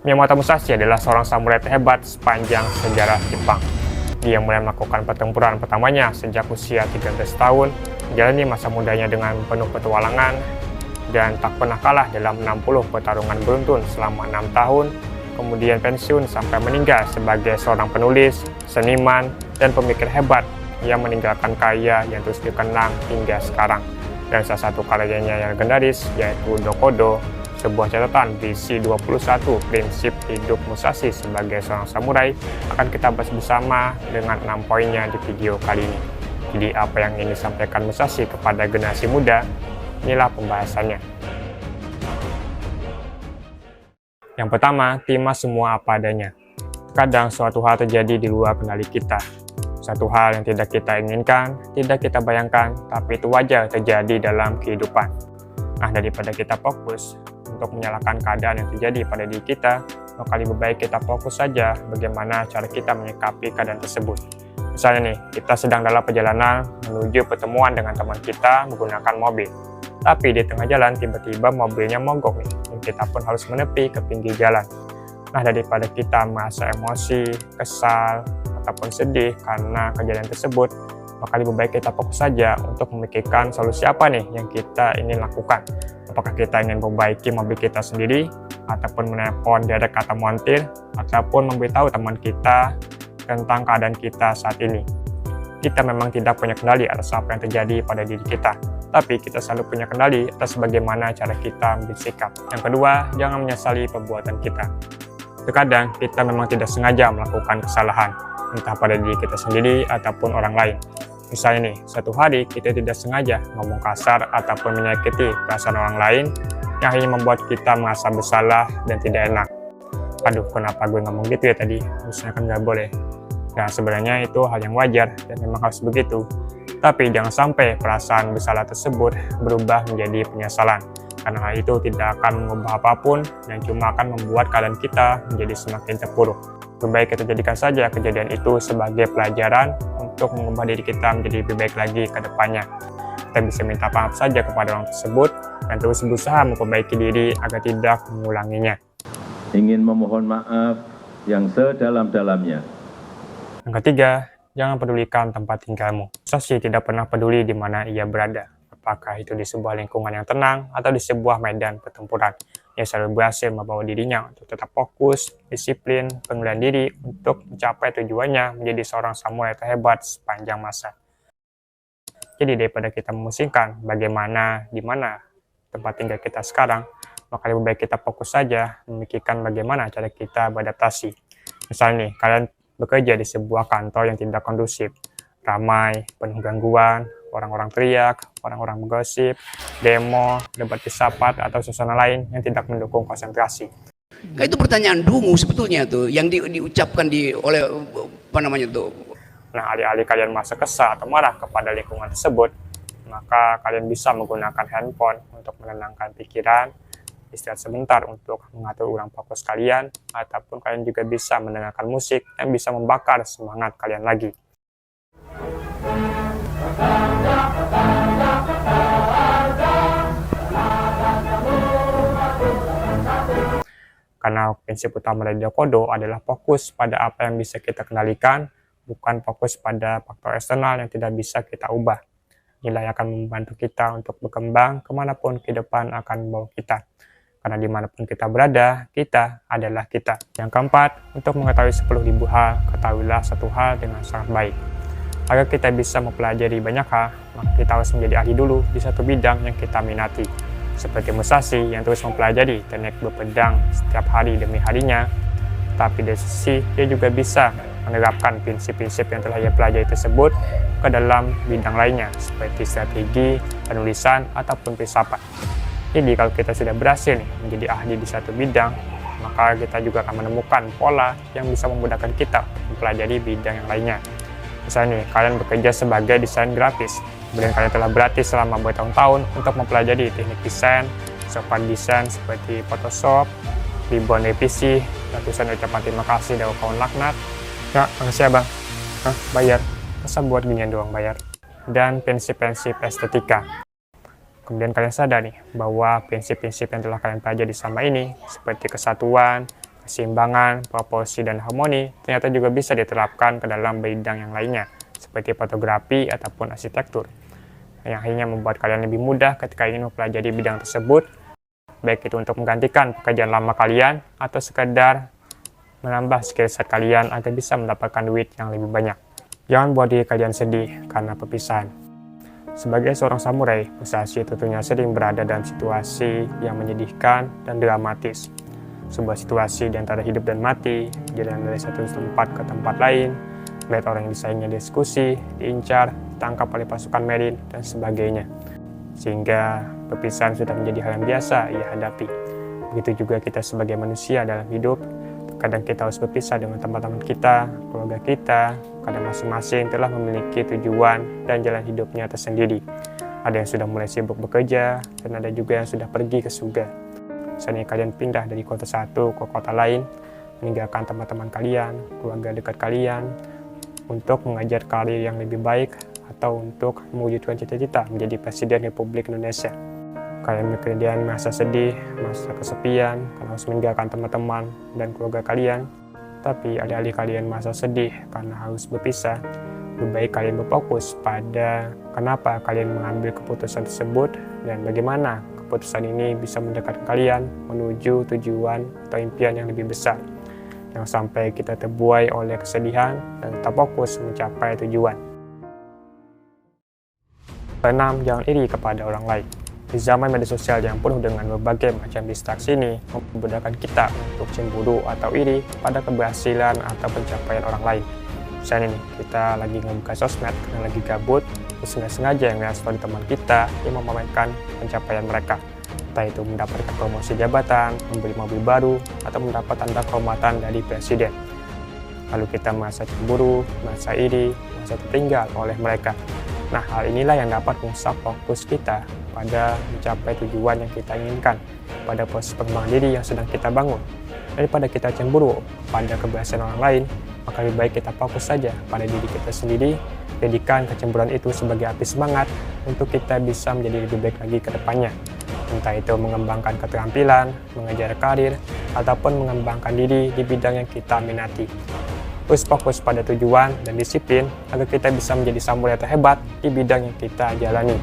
Miyamoto Musashi adalah seorang samurai terhebat sepanjang sejarah Jepang. Dia mulai melakukan pertempuran pertamanya sejak usia 13 tahun, menjalani masa mudanya dengan penuh petualangan, dan tak pernah kalah dalam 60 pertarungan beruntun selama 6 tahun, kemudian pensiun sampai meninggal sebagai seorang penulis, seniman, dan pemikir hebat yang meninggalkan karya yang terus dikenang hingga sekarang. Dan salah satu karyanya yang legendaris yaitu Dokodo, sebuah catatan berisi 21 prinsip hidup Musashi sebagai seorang samurai, akan kita bahas bersama dengan 6 poinnya di video kali ini. Jadi apa yang ingin disampaikan Musashi kepada generasi muda? Inilah pembahasannya. Yang pertama, terima semua apa adanya. Kadang suatu hal terjadi di luar kendali kita. Satu hal yang tidak kita inginkan, tidak kita bayangkan, tapi itu wajar terjadi dalam kehidupan. Nah, daripada kita fokus untuk menyalahkan keadaan yang terjadi pada diri kita, maka lebih baik kita fokus saja bagaimana cara kita menyikapi keadaan tersebut. Misalnya nih, kita sedang dalam perjalanan menuju pertemuan dengan teman kita menggunakan mobil. Tapi di tengah jalan tiba-tiba mobilnya mogok nih, dan kita pun harus menepi ke pinggir jalan. Nah, daripada kita merasa emosi, kesal, ataupun sedih karena kejadian tersebut, maka lebih baik kita fokus saja untuk memikirkan solusi apa nih yang kita ingin lakukan. Apakah kita ingin memperbaiki mobil kita sendiri, ataupun menelpon direct atau montir, ataupun memberitahu teman kita tentang keadaan kita saat ini. Kita memang tidak punya kendali atas apa yang terjadi pada diri kita, tapi kita selalu punya kendali atas bagaimana cara kita bersikap. Yang kedua, jangan menyesali perbuatan kita. Terkadang kita memang tidak sengaja melakukan kesalahan, entah pada diri kita sendiri ataupun orang lain. Misalnya nih, suatu hari kita tidak sengaja ngomong kasar ataupun menyakiti perasaan orang lain yang hanya membuat kita merasa bersalah dan tidak enak. Aduh, kenapa gue ngomong gitu ya tadi? Harusnya kan nggak boleh. Nah, sebenarnya itu hal yang wajar dan memang harus begitu. Tapi jangan sampai perasaan bersalah tersebut berubah menjadi penyesalan. Karena hal itu tidak akan mengubah apapun dan cuma akan membuat keadaan kita menjadi semakin terpuruk. Lebih baik kita jadikan saja kejadian itu sebagai pelajaran untuk mengubah diri kita menjadi lebih baik lagi ke depannya. Kita bisa minta maaf saja kepada orang tersebut dan terus berusaha memperbaiki diri agar tidak mengulanginya. Ingin memohon maaf yang sedalam-dalamnya. Yang ketiga, jangan pedulikan tempat tinggalmu. Musashi tidak pernah peduli di mana ia berada. Apakah itu di sebuah lingkungan yang tenang atau di sebuah medan pertempuran. Ia selalu berhasil membawa dirinya untuk tetap fokus, disiplin, pengendalian diri untuk mencapai tujuannya menjadi seorang samurai terhebat sepanjang masa. Jadi daripada kita memusingkan bagaimana, di mana tempat tinggal kita sekarang, maka lebih baik kita fokus saja memikirkan bagaimana cara kita beradaptasi. Misalnya nih, kalian bekerja di sebuah kantor yang tidak kondusif, ramai, penuh gangguan, orang-orang teriak, orang-orang bergosip, demo, debat filsafat, atau suasana lain yang tidak mendukung konsentrasi. Nah, itu pertanyaan dungu sebetulnya tuh, yang diucapkan oleh apa namanya tuh. Nah, alih-alih kalian merasa kesal atau marah kepada lingkungan tersebut, maka kalian bisa menggunakan handphone untuk menenangkan pikiran, istirahat sebentar untuk mengatur ulang fokus kalian, ataupun kalian juga bisa mendengarkan musik yang bisa membakar semangat kalian lagi. Karena prinsip utama dari Dokodo adalah fokus pada apa yang bisa kita kendalikan, bukan fokus pada faktor eksternal yang tidak bisa kita ubah. Inilah yang akan membantu kita untuk berkembang kemanapun kehidupan akan membawa kita. Karena dimanapun kita berada, kita adalah kita. Yang keempat, untuk mengetahui 10.000 hal, ketahuilah satu hal dengan sangat baik. Agar kita bisa mempelajari banyak hal, maka kita harus menjadi ahli dulu di satu bidang yang kita minati. Seperti Musashi yang terus mempelajari teknik berpedang setiap hari demi harinya, tapi dari sisi dia juga bisa menerapkan prinsip-prinsip yang telah ia pelajari tersebut ke dalam bidang lainnya, seperti strategi, penulisan, ataupun filsafat. Jadi kalau kita sudah berhasil menjadi ahli di satu bidang, maka kita juga akan menemukan pola yang bisa memudahkan kita mempelajari bidang yang lainnya. Misalnya nih, kalian bekerja sebagai desain grafis, kemudian kalian telah berlatih selama bertahun-tahun untuk mempelajari teknik desain, software desain seperti Photoshop, ribuan revisi, ratusan ucapan terima kasih dari kawan laknat. Ya, makasih ya bang. Bayar. Masa buat ginian doang bayar. Dan prinsip-prinsip estetika. Kemudian kalian sadar nih, bahwa prinsip-prinsip yang telah kalian pelajari selama ini, seperti kesatuan, Keseimbangan, proporsi, dan harmoni ternyata juga bisa diterapkan ke dalam bidang yang lainnya, seperti fotografi ataupun arsitektur, yang akhirnya membuat kalian lebih mudah ketika ingin mempelajari bidang tersebut, baik itu untuk menggantikan pekerjaan lama kalian atau sekedar menambah skill set kalian agar bisa mendapatkan duit yang lebih banyak. Jangan buat diri kalian sedih karena perpisahan. Sebagai seorang samurai, Musashi tentunya sering berada dalam situasi yang menyedihkan dan dramatis. Sebuah situasi di antara hidup dan mati, jalan dari satu tempat ke tempat lain, melihat orang yang disayangnya diskusi, diincar, ditangkap oleh pasukan Marine, dan sebagainya. Sehingga perpisahan sudah menjadi hal yang biasa ia hadapi. Begitu juga kita sebagai manusia dalam hidup, kadang kita harus berpisah dengan teman-teman kita, keluarga kita, kadang masing-masing telah memiliki tujuan dan jalan hidupnya tersendiri. Ada yang sudah mulai sibuk bekerja, dan ada juga yang sudah pergi ke surga. Misalnya kalian pindah dari kota satu ke kota lain, meninggalkan teman-teman kalian, keluarga dekat kalian, untuk mengajar karir yang lebih baik, atau untuk mewujudkan cita-cita menjadi Presiden Republik Indonesia. Kalian kemudian masa sedih, masa kesepian, karena harus meninggalkan teman-teman dan keluarga kalian. Tapi alih-alih kalian masa sedih karena harus berpisah, lebih baik kalian berfokus pada kenapa kalian mengambil keputusan tersebut dan bagaimana keputusan ini bisa mendekatkan kalian menuju tujuan atau impian yang lebih besar. Jangan sampai kita terbuai oleh kesedihan dan tetap fokus mencapai tujuan. 6. Jangan iri kepada orang lain. Di zaman media sosial yang penuh dengan berbagai macam distraksi ini, memudahkan kita untuk cemburu atau iri pada keberhasilan atau pencapaian orang lain. Misalnya nih, kita lagi ngebuka sosmed karena lagi gabut, terus nggak sengaja ngeliat story teman kita yang memamerkan pencapaian mereka. Entah itu mendapatkan promosi jabatan, membeli mobil baru, atau mendapat tanda kehormatan dari presiden. Lalu kita merasa cemburu, merasa iri, merasa tertinggal oleh mereka. Nah, hal inilah yang dapat merusak fokus kita pada mencapai tujuan yang kita inginkan, pada proses pengembangan diri yang sedang kita bangun. Daripada kita cemburu pada keberhasilan orang lain, maka lebih baik kita fokus saja pada diri kita sendiri, jadikan kecemburuan itu sebagai api semangat untuk kita bisa menjadi lebih baik lagi ke depannya. Entah itu mengembangkan keterampilan, mengejar karir, ataupun mengembangkan diri di bidang yang kita minati. Terus fokus pada tujuan dan disiplin agar kita bisa menjadi samurai terhebat di bidang yang kita jalani.